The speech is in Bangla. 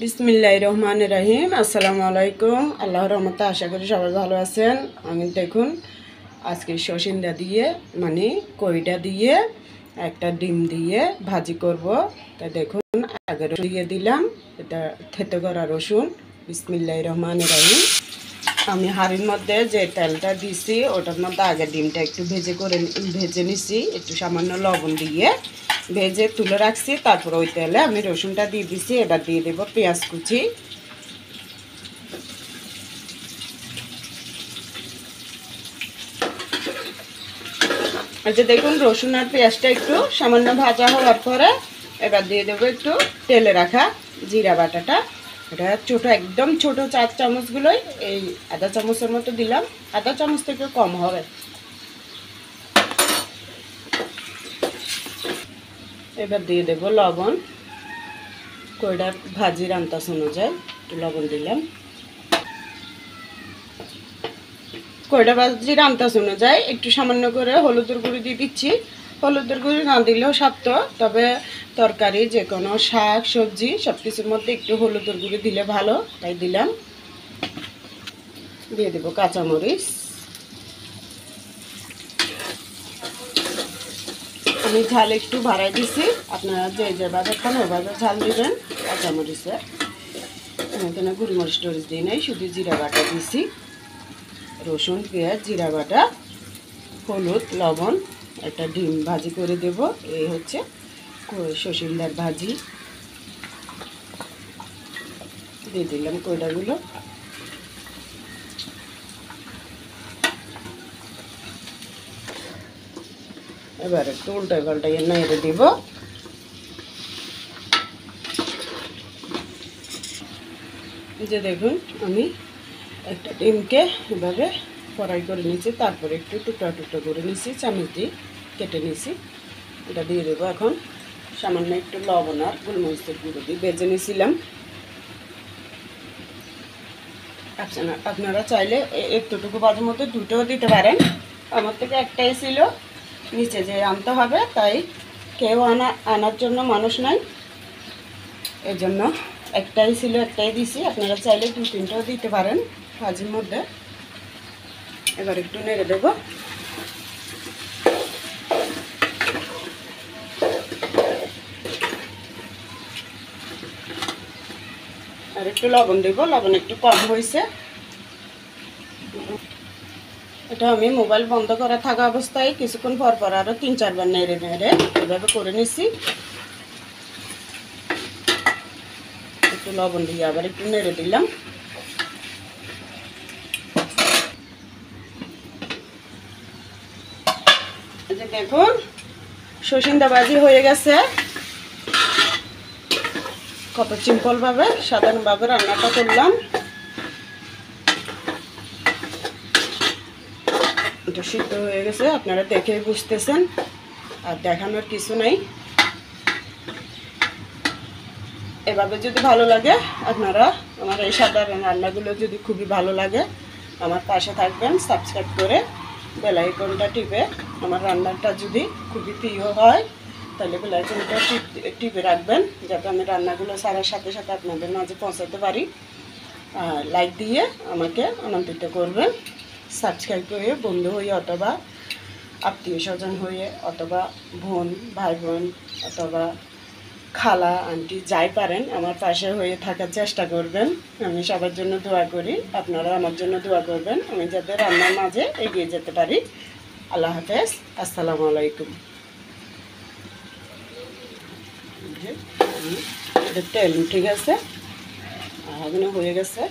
বিসমিল্লাহির রহমানির রহিম। আসসালামু আলাইকুম। আল্লাহর রহমতে আশা করি সবাই ভালো আছেন। আমি দেখুন আজকে সসিন্দা দিয়ে মানে কইডা দিয়ে একটা ডিম দিয়ে ভাজি করব। তা দেখুন আগে রসুন দিয়ে দিলাম, এটা থেতো করা রসুন। বিসমিল্লাহির রহমানির রহিম। আমি হাঁড়ির মধ্যে যে তেলটা দিছি ওটার মধ্যে আগে ডিমটা একটু ভেজে নিছি, একটু সামান্য লবণ দিয়ে ভেজে তুলে রাখছি। তারপর ওই তেলে আমি রসুনটা দিয়ে দিছি। এবার দিয়ে দেব পেঁয়াজ কুচি। আর যে দেখুন রসুন আর পেঁয়াজটা একটু সামান্য ভাজা হওয়ার পরে এবার দিয়ে দেবো একটু তেলে রাখা জিরা বাটাটা। এটা ছোটো, একদম ছোটো 4 চামচগুলোই এই আধা চামচের মতো দিলাম, আধা চামচ থেকে কম হবে। এবার দিয়ে দেব লবণ, কইডার ভাজির আন্দাজ অনুযায়ী একটু লবণ দিলাম। কইডা ভাজির আন্দাজ অনুযায়ী একটু সামান্য করে হলুদের গুঁড়ি দিয়ে দিচ্ছি। হলুদের গুঁড়ি না দিলেও স্বাদ, তবে তরকারি যে কোনো শাক সবজি সব কিছুর মধ্যে একটু হলুদের গুঁড়ি দিলে ভালো, তাই দিলাম। দিয়ে দেবো কাঁচামরিচ। আমি ঝাল একটু বাড়াই দিছি, আপনারা যে বাজার খান ওভাবে ঝাল দিবেন। কাঁচামরিচে এখানে গুঁড়ি মরিচ টরিচ দিই নাই, শুধু জিরা বাটা দিছি। রসুন পেঁয়াজ জিরা বাটা, হলুদ লবণ, একটা ডিম ভাজি করে দেব। এই হচ্ছে সসিন্দার ভাজি। দিয়ে দিলাম কইডাগুলো। এবার একটু উল্টাই পাল্টাই নেড়ে দেব। যে দেখুন আমি একটা ডিমকে এভাবে ফ্রাই করে নিয়েছি, তারপরে একটু টুকরা টুকরা করে নিয়েছি, চামচ দিয়ে কেটে নিয়েছি। এটা দিয়ে দেবো এখন। সামান্য একটু লবণ আর গোলমরিচের গুঁড়ো দিয়ে ভেজে নিয়েছিলাম। আপনারা চাইলে একটুটুকু বাজের মধ্যে দুটোও দিতে পারেন। আমার থেকে একটাই ছিল, নিচে যে আনতে হবে, তাই কেউ আনার জন্য মানুষ নাই, এই জন্য একটাই ছিল, একটাই দিছি। আপনারা চাইলে 2-3টাও দিতে পারেন ভাজির মধ্যে। এবার একটু নেড়ে দেবো। আর একটু লবণ দেবো, লবণ একটু কম হয়েছে। এটা আমি মোবাইল বন্ধ করা থাকা অবস্থায় কিছুক্ষণ পর পর আরও 3-4 বার নেড়ে নেড়ে এভাবে করে নিছি। একটু লবণ দিয়ে আবার একটু নেড়ে দিলাম। এই যে দেখুন সসিন্দা ভাজি হয়ে গেছে। কত সিম্পলভাবে সাধারণভাবে রান্নাটা করলাম। এটা সিদ্ধ হয়ে গেছে, আপনারা দেখেই বুঝতেছেন, আর দেখানোর কিছু নাই। এভাবে যদি ভালো লাগে, আপনারা আমার এই সাধারণ রান্নাগুলো যদি খুবই ভালো লাগে, আমার পাশে থাকবেন সাবস্ক্রাইব করে, বেল আইকনটা টিপে। আমার রান্নাটা যদি খুবই প্রিয় হয় তাহলে বেল আইকনটা টিপে রাখবেন, যাতে আমি রান্নাগুলো ছাড়ার সাথে সাথে আপনাদের মাঝে পৌঁছাতে পারি। লাইক দিয়ে আমাকে আনন্দিত করবেন। সাবস্ক্রাইব করে বন্ধু হয়ে অথবা আত্মীয় স্বজন হয়ে অথবা বোন ভাই বোন অথবা খালা আন্টি যাই পারেন আমার পাশে হয়ে থাকার চেষ্টা করবেন। আমি সবার জন্য দোয়া করি, আপনারা আমার জন্য দোয়া করবেন, আমি যাতে রান্নার মাঝে এগিয়ে যেতে পারি। আল্লাহ হাফেজ। আসসালামু আলাইকুম। এটা তেল উঠে গেছে, এখানে হয়ে গেছে।